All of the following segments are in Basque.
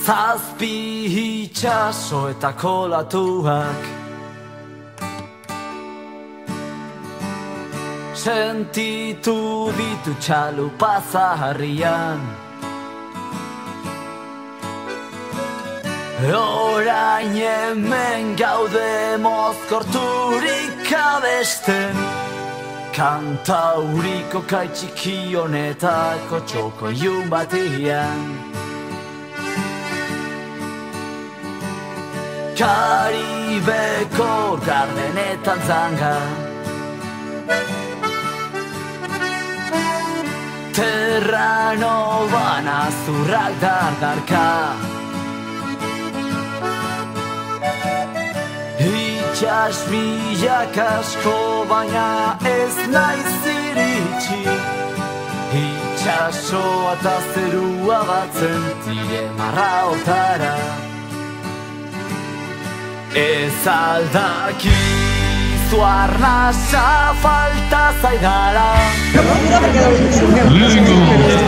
Zazpi itxaso eta kolatuak sentitu ditu txalupa zaharrian. Orain hemen gaude mozkorturik abesten, kantauriko kaitxiki honetako txoko ilun batian. Karibeko gardenetan zanga, Terranoban azurrak dardarka, itxas milak asko baina ez naiz iritsi, itxasoa eta zerua batzen dire marraotara. Ez aldakizu arnasa falta zaidala. Lehenengo,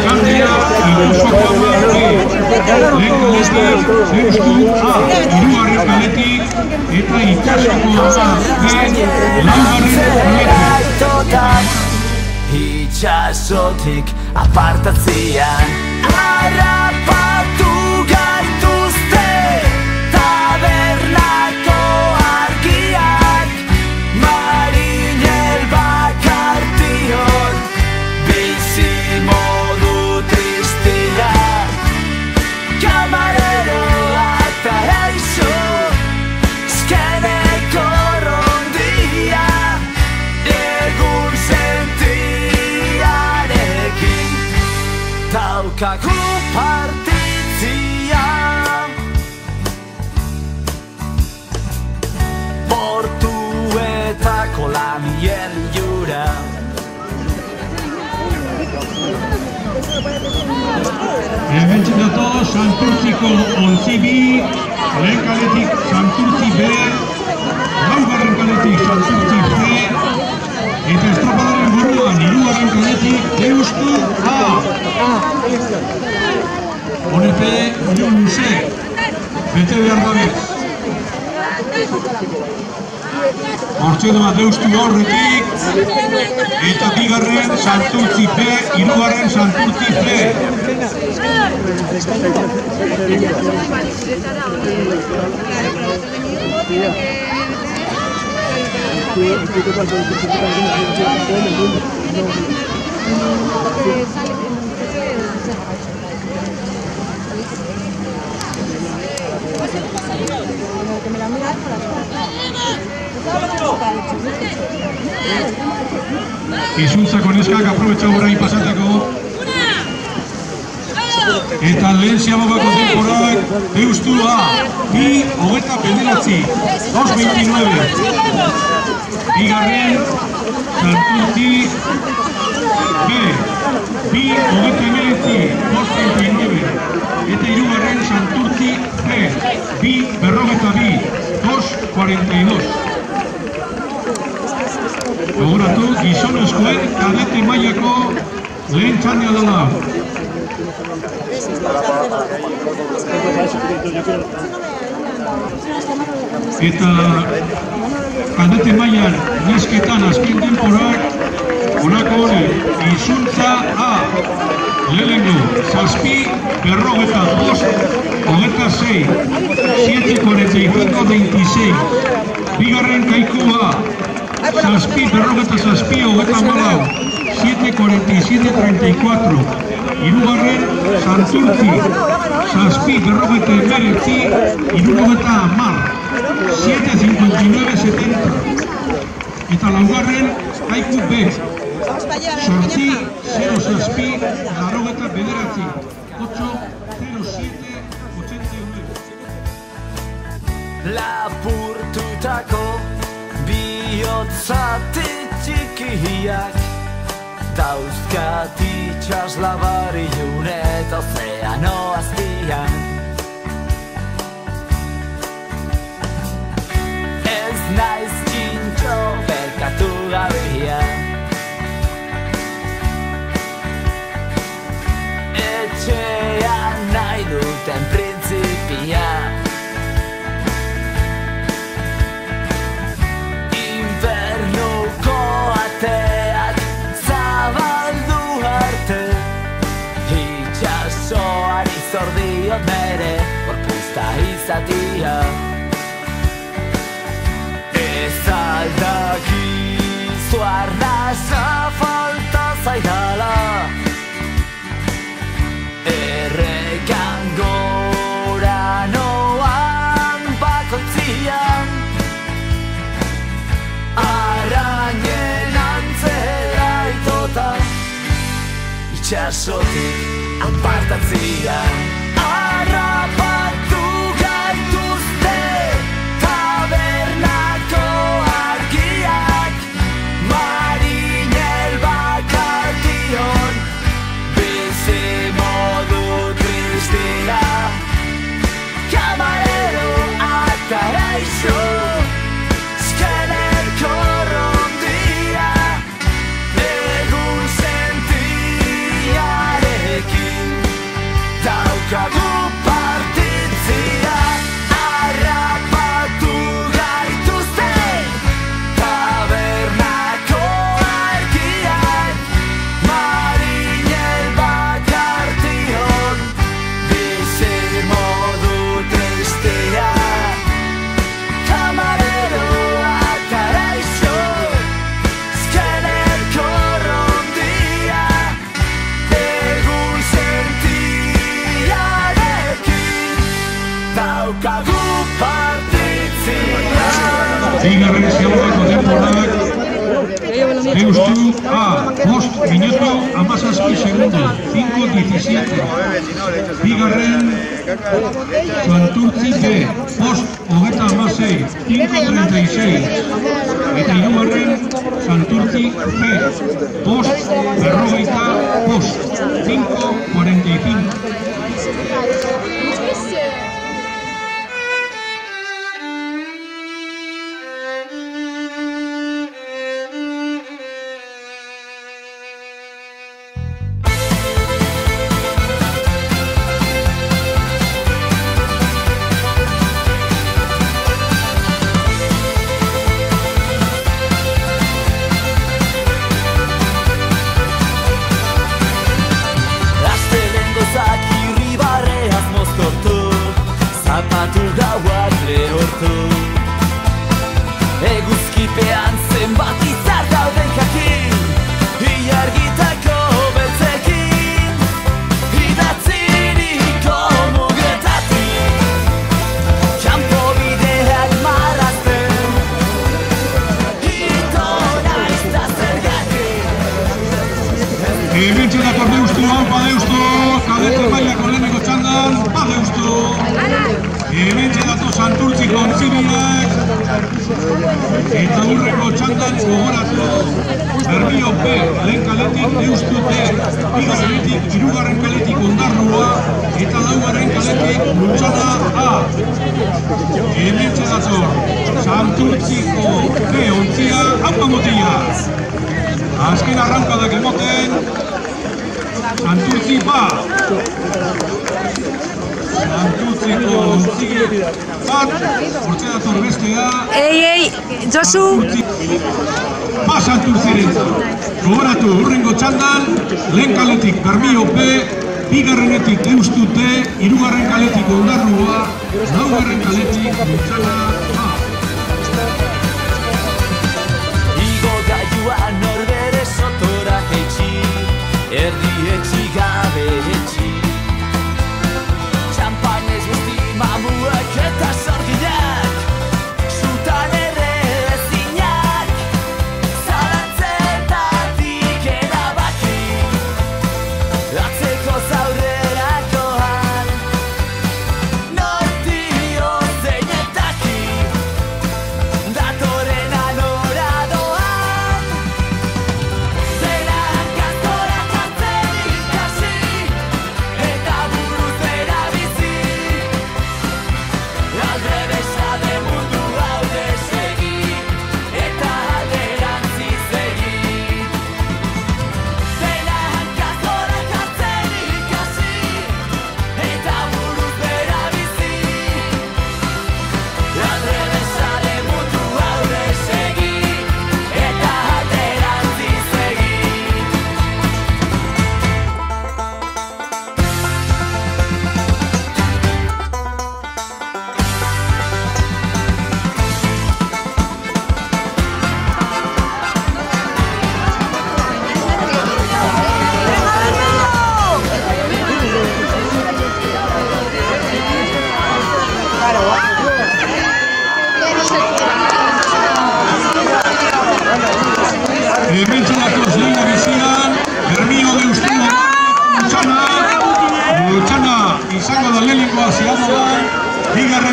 kandia, Gipuzkoako Amarki, lehen kalester, Zeustu A, hirugarren kaletik, eta Itsasoko A, B, laugarren kaletik. Itxasotik apartatzean harrapatu gaituzte tabernako argiak, marinel bakartion bizi modu tristia, kamareroak paraíso eskeneko rondia, egun sentiarekin daukagu partitzia. Portuetako lamien jura, Hementxe dato Santurtziko ontzibi, lehen kaletik Santurtzi B, laugarren kaletik Santurtzi B, eta estropadaren buruan hirugarren kaletik Deustu A. Honepe, union luze, bete behar dabez. Hortxe doa Deustu horretik, eta bigarren Santurtzi B, hirugarren Santurtzi B. Izuntzako neskak aprobetxau horai pasateko. Eta lehen ziamabako temporak Deustu A, bi hogeta bederatzi, 2.29. Bigarren Santurtzi B, bi hogeta emeletzi, 2.39. Eta hirugarren Santurtzi B, bi berrogeta bi, 2.42. Gogoratu, gizonezkoen kadete mailako lehen txandia dela. Eta kadete mailan nesketan azken temporak honako hori, Izuntza A, lehenengo, zazpi, berrogeta bost, hogeta sei, 7.45-26, bigarren Kaiku A, zazpi, berrogeta zazpi, hogeta malau, 7.47-34, hirugarren Santurtzi, zazpi, berrogeta emeretzi, hirurogeta hamar, 7.59-70. Eta laugarren Kaiku B, sortzi, 0 zazpi, larrogeta bederatzi, 8.07-89. Lapurtutako bihotzate txikiak dauzkat itxaslabari junet ozeano azpian. Ez naiz txintxo berkatu gabea, etxean nahi duten printzip diot nere gorpuzta izatia. Ez aldakizu arnasa falta zaidala, errekan gora noan bakoitzian, arrainen antzera itota, itxasotik apartatzian. Harrapatu gaituzte tabernako argiak, marinel bakartion bizi modu tristea. Camarero ataraixo skener korrondia, egun sentiarekin daukagu partitzia. Harrapatu gaituzte tabernako argiak, marinel bakartion bizi modu tristea. Camarero ataraixo skener korrondia, egun sentiarekin daukagu partitzia. Bigarren zehorreko denborak Deustu A, 5 minuto, 17 segundo, 5:17. Bigarren Santurtzi B, 5:26, 5:36. Eta hirugarren Santurtzi B, 5:45, 5:45. Zapatu gauak lehortu, eguzkipean zenbat izar dauden jakin, ilargitako beltzekin, idatziriko mugretatik, txampo bideak marrazten, itona izta zergatik. Hementxe dator Deustu, haupa Deustu, kadete mailako leheneko txandan, ba Deustu. Hementxe dator Santurtziko ontzibiak, eta hurreko txandan gogoratu, Bermio B, lehen kaletik Deustu B, bigarrenetik hirugarren kaletik Ondarrua, eta laugarren kaletik Lutxana A. Hementxe dator Santurtziko B ontzia, haupa motila. Azken arrankadak emoten, Santurtzi ba. Santurtziko ontzile bat, hortze dator bestea. Ei, Josu! Ba Santurtzirentzat. Gogoratu, hurrengo txandan, lehen kaletik Bermio B, bigarrenetik Deustu D, hirugarren kaletik Ondarrua, laugarren kaletik Lutxana A. Igo gailua norbere sotora etxi, erdi etxi gabe etxi. Txampanez guzti mamuak eta sorginak, sutan ere ezinak, zalantzetatik erabaki, atzeko zaurrerakoan, nortio zeinetaki, datorren anora doan, zelan gaztora jartzen ikasi,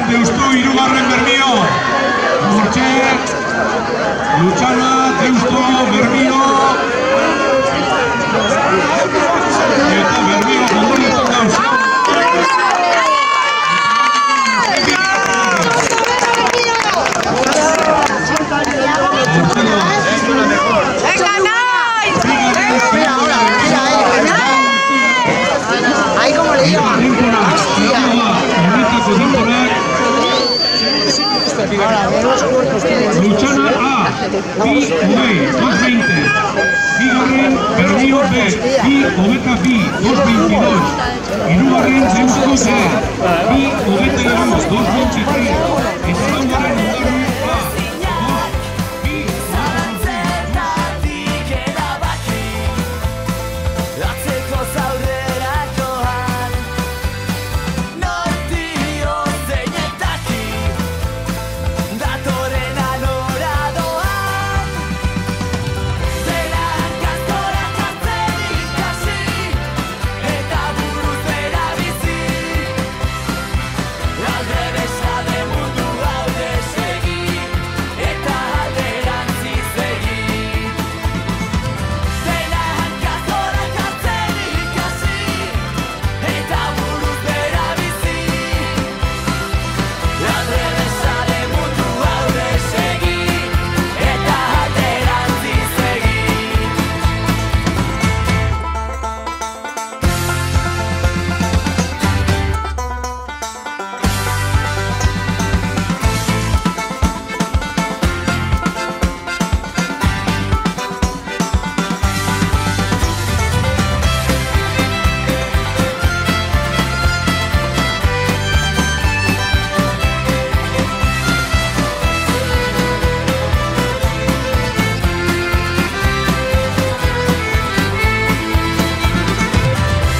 Deustu hirugarren Bermio. Hortxe, Lutxana, Deustu, Bermio. Eta Bermio kondonetan dauz. Ahí como le digo. Lutxana A, Bi Hogei, 220. Bigarren Bermio B, Bi Hogeta Bi, 222. Hirugarren Deustu C, Bi Hogeta Iru, 223. Eta laugarren Ondarru A, 2, Bi, Zaratzeetatik erabaki Atzeko zaurrera joan Nortio zeinetaki Datorren anora doan Zera hankazkora jartzen ikasi Eta buruz bera bizi Alde besade mundu hau desegi Eta alderantziz egi Zera hankazkora jartzen ikasi Eta buruz bera bizi Alde besade mundu hau desegi Eta alderantziz egi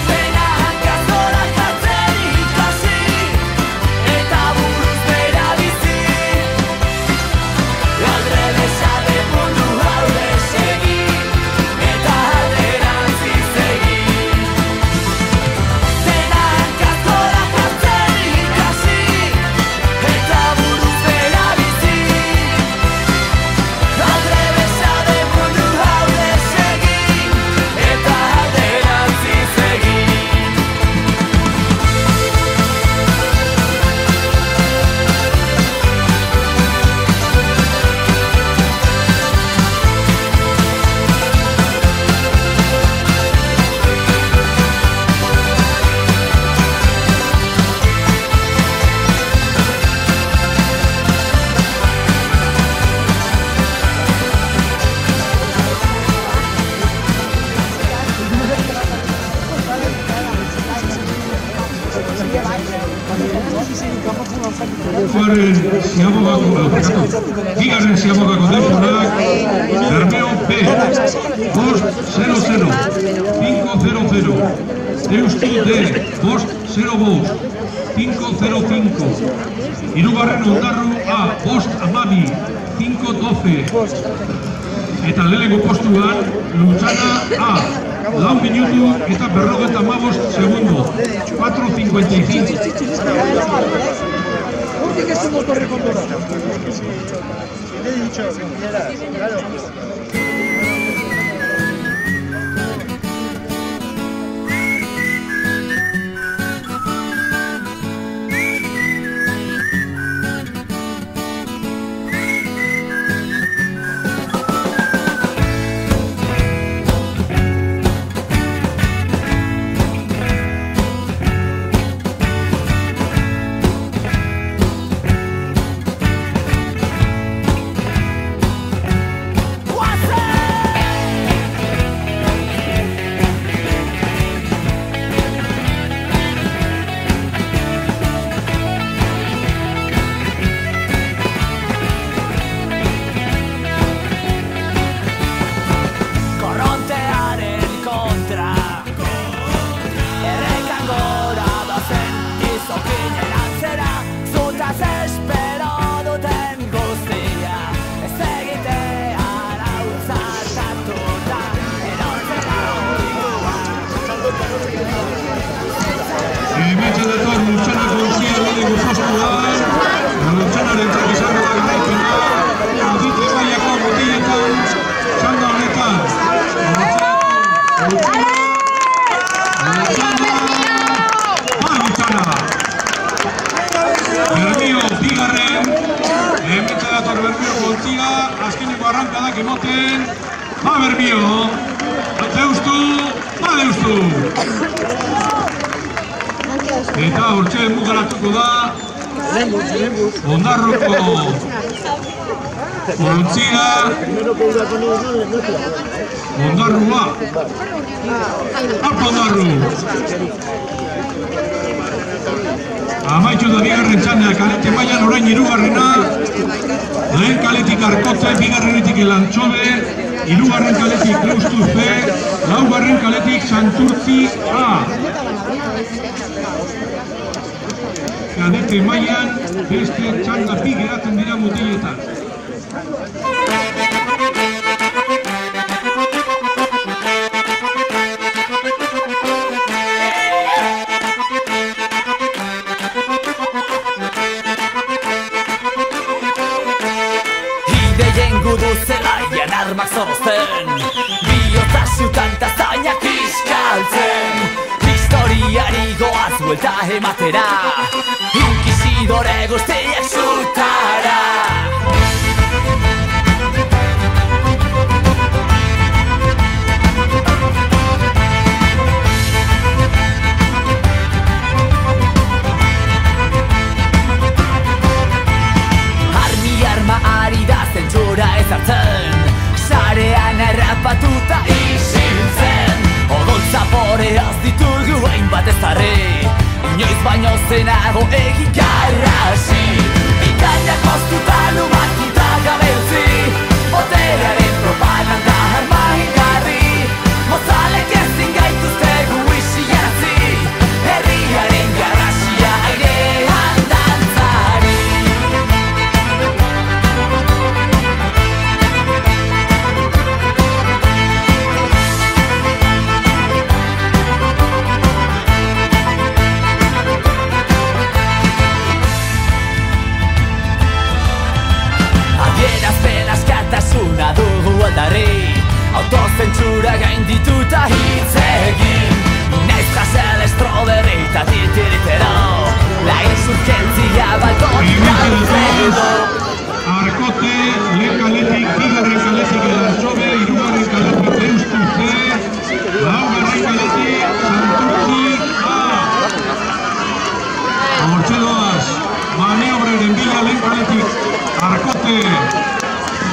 Zera hankazkora jartzen ikasi Eta buruz bera bizi Alde besade mundu hau desegi Eta alderantziz egi Zera hankazkora jartzen ikasi Eta buruz bera bizi Alde besade mundu hau desegi Eta alderantziz egi Bigarren Ziabogako denborak Bermeo B, 5-0-0, 5-0-0. Deustu D, 5-0-5, 5-0-5. Hirugarren Ondarru A, 5-12, 5-12. Eta lehenengo postuan Lutxana A, 4 minutu eta 55 segundo, 4.55. ¿Por qué somos correcondora? Le he dicho que quieras, claro. What's up? Ortziga, azkeneko arrankadak emoten, Berbio, deustu, deustu. Eta hortxe mugaratuko da, Ondarruko Ortziga, Ondarrua, Alpa Ondarru. Amaitxu da bigarren txandea, kalete mailan orain hirugarrena, lehen kaletik Arkote, bigarrenetik Elantxobe, hirugarren kaletik Kreustuz B, laugarren kaletik Santurtzi A. Kadete mailan beste txanda bi geratzen dira mutiletan. Zelaian armak zorozten, bihotza xutan ta zainak iskaltzen. Historiari goaz buelta ematera, inkisidore guztiak zutara. Zentsura ezartzen, sarean errapatuta isiltzen. Odol zaporeaz ditugu hainbat ezarri, inoiz baino zenago egikarrasi. Bikainak moztuta lumakita gabeltzi, boterearen propaganda armaingarri. Mozalek ezin gaituztegu isiarazi, herriaren garrasia airean dantzari. Askatasuna dugu aldarri, autozentsura gaindituta hitz egin. Naiz jasel estroberri eta titiritero, la insurgentzia balkonik alfredo. Arkote, lehen kaletik, bigarren kaletik Elantxobe, hirugarren kaletik Kreustuz B, laugarren kaletik Santurtzi A. Hortxe doaz, maniobraren bila lehen kaletik Arkote,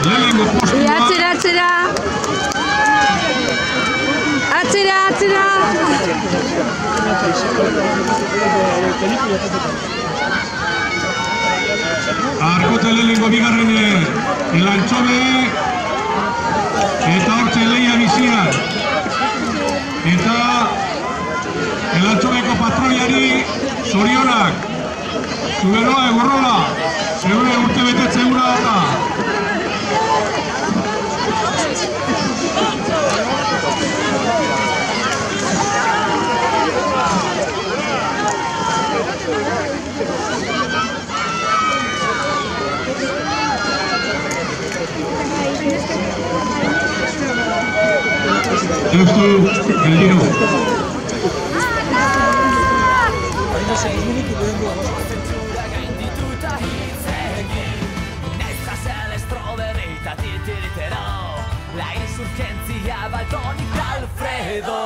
lehenengo postua. Atzera. Arkote lehenengo bigarren Elantxobe, eta hortxe leia bizian. Eta Elantxobeko patroiari zorionak. Zuberoa egorrola, zeure urte betetze gura data. Deustu, geldiro. La insurgentzia balkonik Alfredo,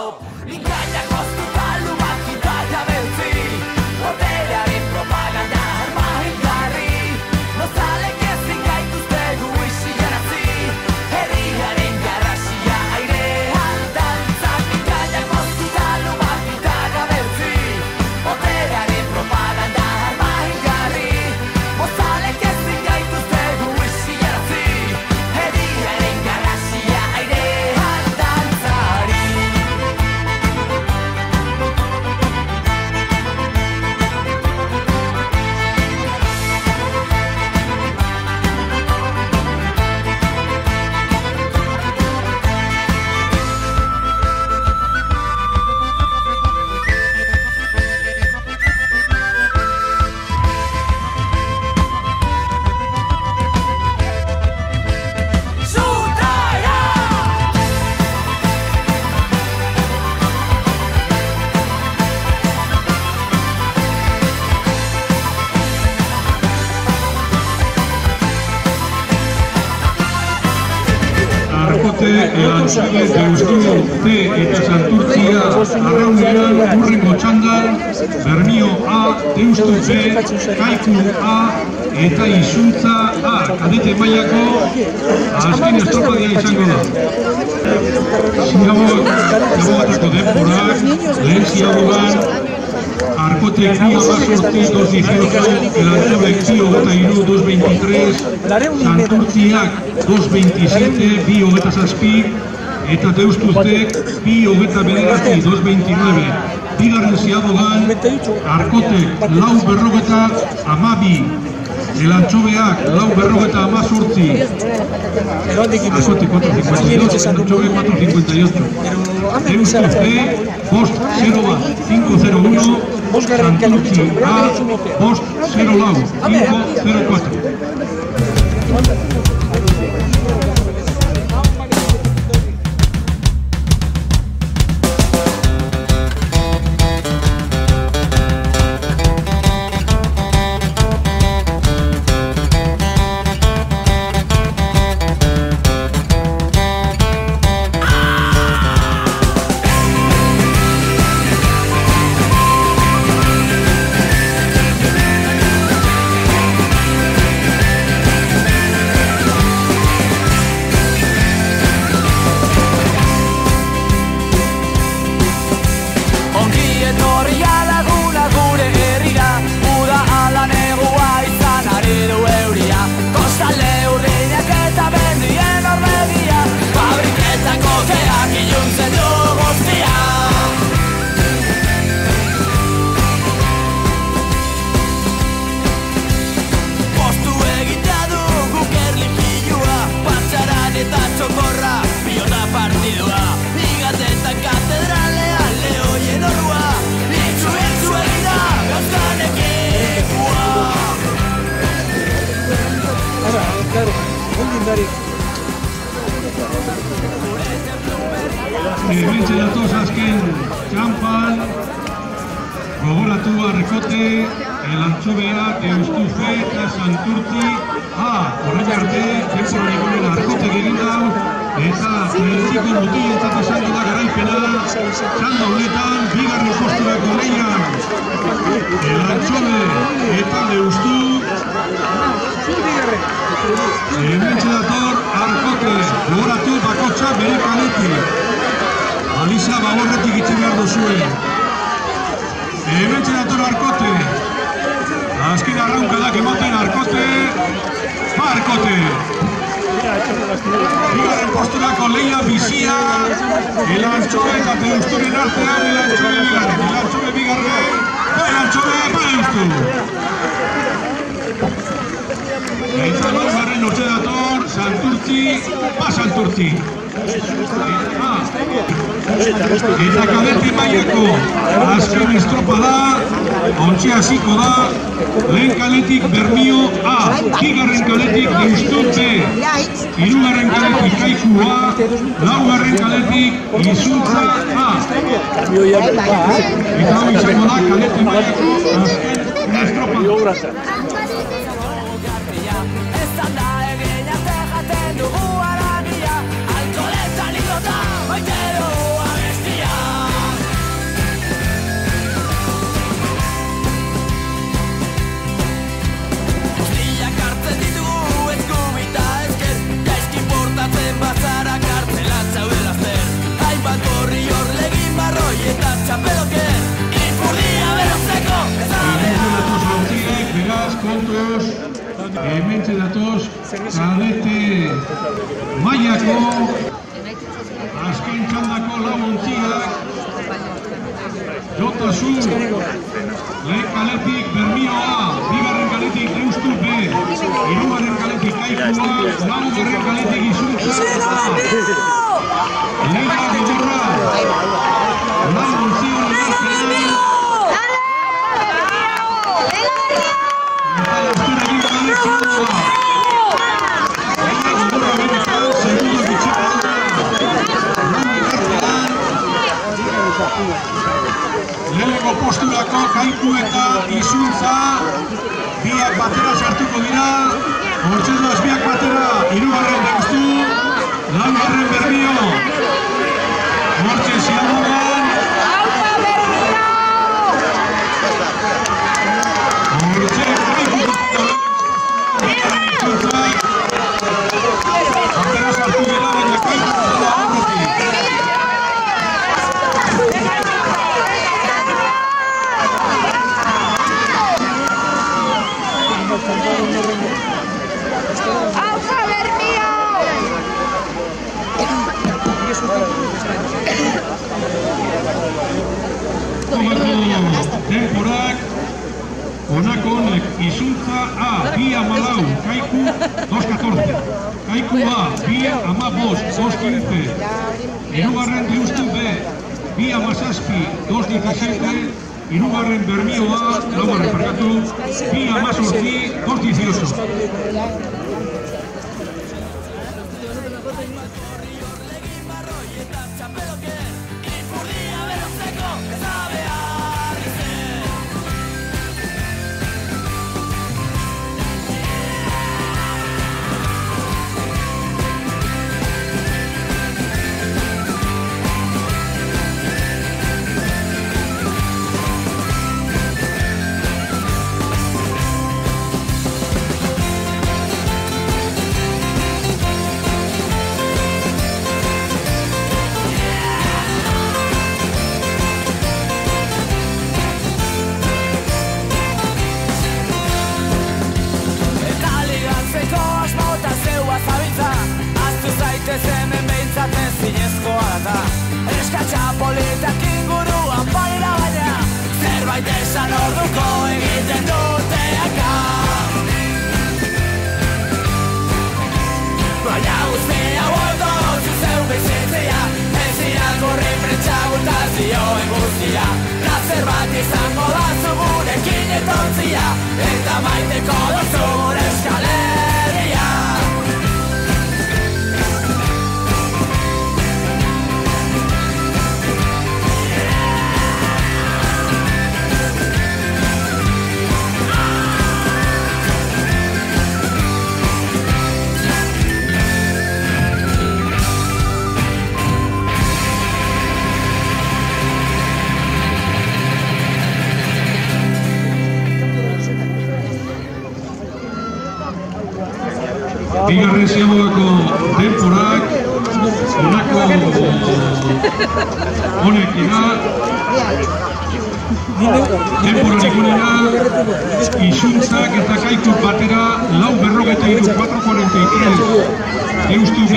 ingainak moztuta lumakita gabeltzi, boterearen propaganda armaingarri. Mozalek ezin gaituztegu isiarazi, herriaren garrasia airean dantzak. Ingainak moztuta lumakita gabeltzi, boterearen propaganda armaingarri. Mozalek ezin gaituztegu isiarazi, herriaren garrasia airean dantzari. Arkote, Elantxobe, Deustu, T eta Santurtzia, Arraunean, Urrengo txandan, Bermio A, Deustu B, Kaiku A, eta Izuntza A, kadete mailako, azken estropadia izango da. Ziabogatako denborak, lehen ziabogan, Arkotek bi 18-2-18, Elantxobek bi 23-2-23, Santurtziak 2-27, bi 27, eta Deustuztek bi 29-2-29. Bigarren ziabogan, Arkotek lau 42, Elantxobeak lau 48, Arkotek 4-52, Elantxobek 4-58. Deustuztek, Bost 0-5-0-1, Santurtzi A, Bost 0-5-0-4. Hementxe datoz azken txampan, gogoratu Arkote, Elantxobeak, Deustufe eta Santurtzi A. Horrein arte, denbora egonen Arkotek egin dau, eta Frederiko Mutilentzat esango da garaipena, txanda honetan, bigarren posturako lehian, Elantxobe eta Deustu. Hementxe dator Arkote, gogoratu bakotxa bere kaletik. Aliza baborretik itxe behar duzuen. Hementxe dator Arkote. Azken arraunkadak ematen Arkote. Arkote. Bigarren posturako lehia bizia. Elantxobe eta Deusturen artean Elantxobe bigarren. Elantxobe bigarren. Elantxobe Deustu. Eta laugarren notxe dator Santurtzi, Santurtzi. Eta kadete mailako azken estropa da, ontsi hasiko da, lehen kaletik Bermio A, bigarren kaletik Deustu B, hirugarren kaletik Kaiku A, laugarren kaletik Izuntza A. Eta hau izango da kalete mailako azken estropa. Hementxe datoz, kadete mailako azken txandako lau ontziak, Jotasu, lehen kaletik Bermio A, bigarren kaletik Deustu B, hirugarren kaletik Kaiku A, laugarren kaletik Izuntza A. Leia gogorra, lau ontzion artean, lehenengo posturako Kaiku eta Izuntza biak batera sartuko dira, hortzedoaz biak batera, hirugarren Deustu, laugarren Bermio. Amalau, Kaiku 2.14. Kaiku A, Bi Amabos, 2.15. Hirugarren Deustu B, Bi Amazazpi, 2.17. Hirugarren Bermio A, laugarren parkatu, Bi Amazortzi, 2.18. Hemen behintzaten zinezkoa da Eskatxa politak inguruan badira baina Zerbait esan orduko egiten duteaka Baina guztia ondo zuzeu bizitzia Ez irakurri prentxabutazioen guztia Plazer bat izango da zugurekin etortzia Eta maiteko duzun eskaleria Bigarren ziagoko denporak honako honek dira denporarik honena Izuntzak eta Kaiku batera 4.43 Deustu B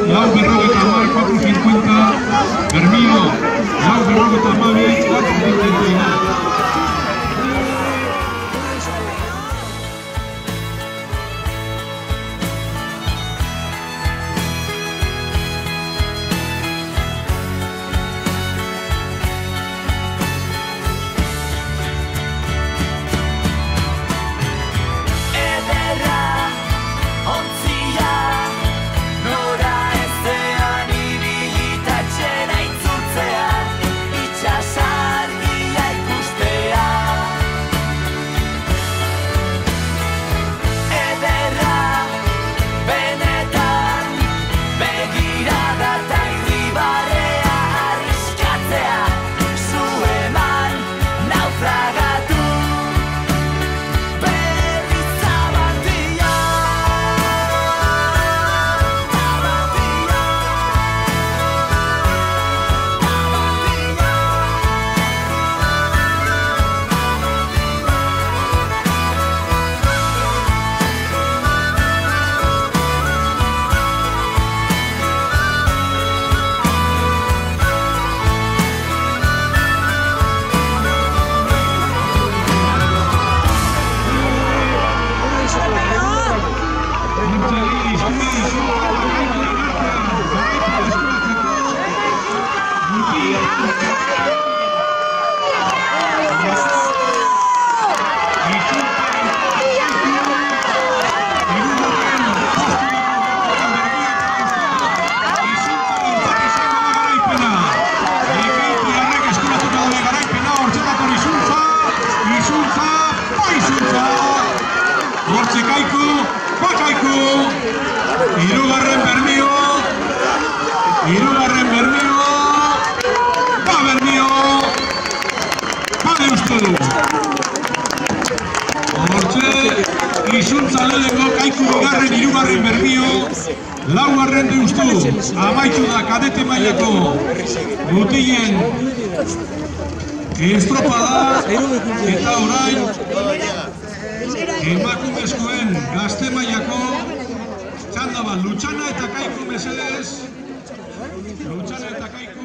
4.50 Bermio 4.12 4.31 Hirugarren Bermio, Bermio, Deustu. Hortxe, Izuntza lehenengo Kaiku bigarren, hirugarren Bermio, laugarren Deustu. Amaitu da kadete mailako mutilen estropada eta orain emakumezkoen gazte mailako txanda bat, Lutxana eta Kaiku mesedez. Lutxana eta Kaiku.